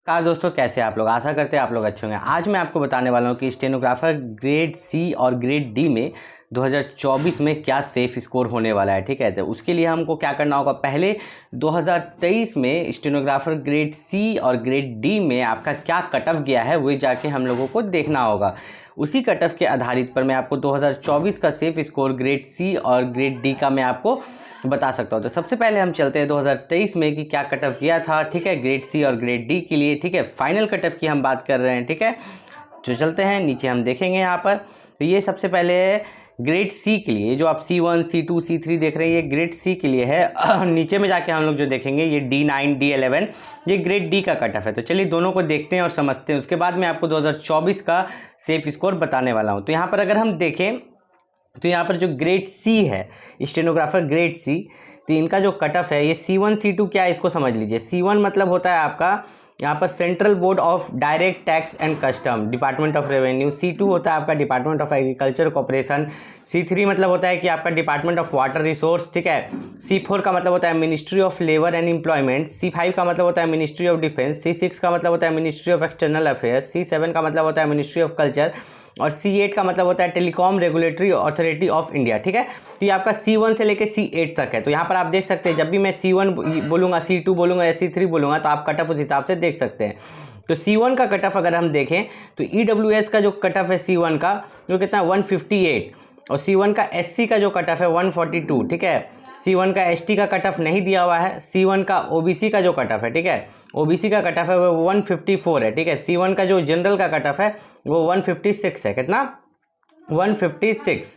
नमस्कार दोस्तों, कैसे आप लोग। आशा करते हैं आप लोग अच्छे होंगे। आज मैं आपको बताने वाला हूं कि स्टेनोग्राफर ग्रेड सी और ग्रेड डी में 2024 में क्या सेफ स्कोर होने वाला है। ठीक है, तो उसके लिए हमको क्या करना होगा। पहले 2023 में स्टेनोग्राफर ग्रेड सी और ग्रेड डी में आपका क्या कट ऑफ गया है वही जाके हम लोगों को देखना होगा। उसी कट ऑफ के आधारित पर मैं आपको 2024 का सेफ स्कोर ग्रेड सी और ग्रेड डी का मैं आपको बता सकता हूँ। तो सबसे पहले हम चलते हैं 2023 में कि क्या कट ऑफ किया था। ठीक है, ग्रेड सी और ग्रेड डी के लिए। ठीक है, फाइनल कट ऑफ की हम बात कर रहे हैं। ठीक है, तो चलते हैं नीचे, हम देखेंगे यहाँ पर। तो ये सबसे पहले है ग्रेड सी के लिए, जो आप C1 C2 C3 देख रहे हैं, ये ग्रेड सी के लिए है। नीचे में जाके हम लोग जो देखेंगे ये D9 D11 ये ग्रेड डी का कट ऑफ है। तो चलिए दोनों को देखते हैं और समझते हैं, उसके बाद मैं आपको 2024 का सेफ स्कोर बताने वाला हूँ। तो यहाँ पर अगर हम देखें तो यहाँ पर जो ग्रेड सी है, स्टेनोग्राफर ग्रेड सी, तो इनका जो कट ऑफ है ये C1 C2 क्या है इसको समझ लीजिए। C1 मतलब होता है आपका यहाँ पर central board of direct tax and custom, department of revenue. C2 होता है आपका department of agriculture corporation. C3 मतलब होता है कि आपका डिपार्टमेंट ऑफ वाटर रिसोर्स। ठीक है, C4 का मतलब होता है ministry of labour and employment. C5 का मतलब होता है मिनिस्ट्री ऑफ डिफेंस। C6 का मतलब होता है ministry of external affairs. C7 का मतलब होता है मिनिस्ट्री ऑफ कल्चर। और C8 का मतलब होता है telecom regulatory authority of India. ठीक है, तो ये आपका C1 से लेकर C8 तक है। तो यहाँ पर आप देख सकते हैं, जब भी मैं C1 बोलूँगा, C2 बोलूँगा या C3 बोलूँगा, तो आप कट ऑफ उस हिसाब से देख सकते हैं। तो C1 का कट ऑफ अगर हम देखें तो EWS का जो कट ऑफ है C1 का वो कितना 158, और C1 का SC का जो कट ऑफ है 142। ठीक है, C1 का ST का कट ऑफ नहीं दिया हुआ है। C1 का OBC का जो कट ऑफ है, ठीक है, OBC का कट ऑफ है वो 154 है। ठीक है, C1 का जो जनरल का कट ऑफ है वो 156 है। कितना 156।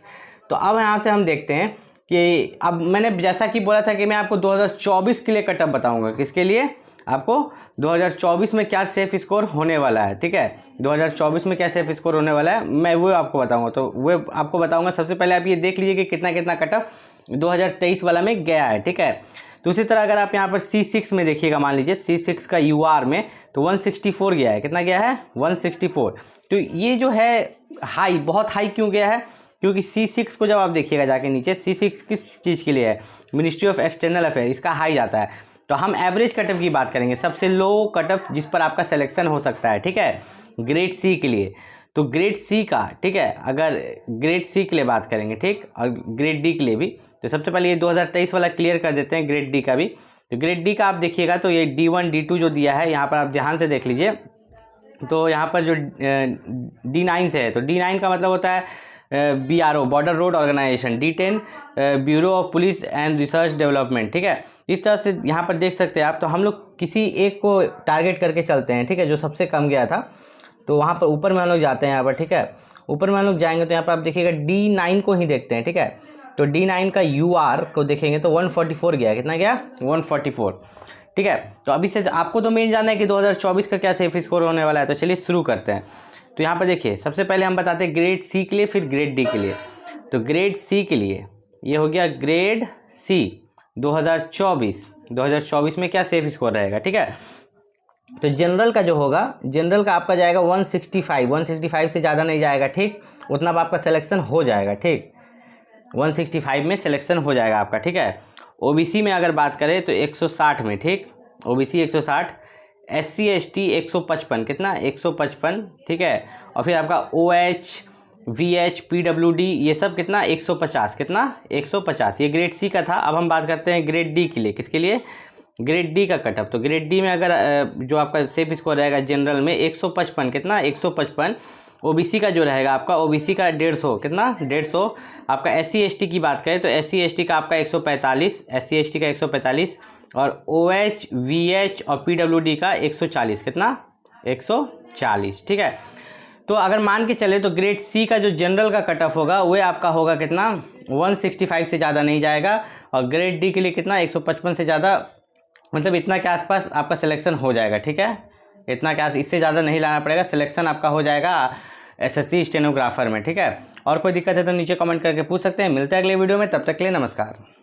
तो अब यहाँ से हम देखते हैं कि अब मैंने जैसा कि बोला था कि मैं आपको 2024 के लिए कट ऑफ बताऊँगा। किसके लिए? आपको 2024 में क्या सेफ स्कोर होने वाला है। ठीक है, 2024 में क्या सेफ स्कोर होने वाला है मैं वो आपको बताऊंगा। तो वो आपको बताऊंगा। सबसे पहले आप ये देख लीजिए कि कितना कितना कट ऑफ 2023 वाला में गया है। ठीक है, दूसरी तरह अगर आप यहाँ पर C6 में देखिएगा, मान लीजिए C6 का UR में तो 164 गया है। कितना गया है? 164। तो ये जो है हाई, बहुत हाई क्यों गया है? क्योंकि C6 को जब आप देखिएगा जाके नीचे, C6 किस चीज़ के लिए है? मिनिस्ट्री ऑफ एक्सटर्नल अफेयर, इसका हाई जाता है। तो हम एवरेज कट ऑफ की बात करेंगे, सबसे लो कट ऑफ जिस पर आपका सिलेक्शन हो सकता है। ठीक है, ग्रेड सी के लिए। तो ग्रेड सी का, ठीक है, अगर ग्रेड सी के लिए बात करेंगे, ठीक, और ग्रेड डी के लिए भी, तो सबसे पहले ये 2023 वाला क्लियर कर देते हैं, ग्रेड डी का भी। तो ग्रेड डी का आप देखिएगा तो ये D1 D2 जो दिया है यहाँ पर आप ध्यान से देख लीजिए। तो यहाँ पर जो D9 से है, तो D9 का मतलब होता है BRO, border road organisation. D10 bureau of police and research development. ठीक है, इस तरह से यहाँ पर देख सकते हैं आप। तो हम लोग किसी एक को टारगेट करके चलते हैं। ठीक है, जो सबसे कम गया था, तो वहाँ पर ऊपर में हम लोग जाते हैं। यहाँ पर ठीक है, ऊपर में हम लोग जाएंगे तो यहाँ पर आप देखिएगा D9 को ही देखते हैं। ठीक है, तो D9 का UR को देखेंगे तो 144 गया। कितना गया? 144। ठीक है, तो अभी से आपको तो मेन जानना है कि 2024 का क्या सेफ स्कोर होने वाला है। तो चलिए शुरू करते हैं। तो यहाँ पर देखिए, सबसे पहले हम बताते हैं ग्रेड सी के लिए, फिर ग्रेड डी के लिए। तो ग्रेड सी के लिए ये हो गया ग्रेड सी 2024 में क्या सेफ स्कोर रहेगा। ठीक है, तो जनरल का जो होगा, जनरल का आपका जाएगा 165 से ज़्यादा नहीं जाएगा। ठीक, उतना आपका सिलेक्शन हो जाएगा। ठीक, 165 में सिलेक्शन हो जाएगा आपका। ठीक है, OBC में अगर बात करें तो 160 में। ठीक, OBC 160, SC ST 155। कितना? 155। ठीक है, और फिर आपका OH VH PWD ये सब कितना? 150। कितना? 150। ये ग्रेड सी का था। अब हम बात करते हैं ग्रेड डी के लिए। किसके लिए? ग्रेड डी का कट ऑफ। तो ग्रेड डी में अगर जो आपका सेफ स्कोर रहेगा जनरल में 155। कितना? 155। OBC का जो रहेगा आपका, OBC का 150। कितना? 150। आपका SC ST की बात करें तो SC ST का आपका 145, SC ST का 145, और OH VH और PWD का 140। कितना? 140। ठीक है, तो अगर मान के चले तो ग्रेड सी का जो जनरल का कट ऑफ होगा वो आपका होगा कितना? 165 से ज़्यादा नहीं जाएगा। और ग्रेड डी के लिए कितना? 155 से ज़्यादा, मतलब इतना के आसपास आपका सिलेक्शन हो जाएगा। ठीक है, इतना के इससे ज़्यादा नहीं लाना पड़ेगा, सिलेक्शन आपका हो जाएगा SSC स्टेनोग्राफर में। ठीक है, और कोई दिक्कत है तो नीचे कमेंट करके पूछ सकते हैं। मिलते हैं अगले वीडियो में, तब तक के लिए नमस्कार।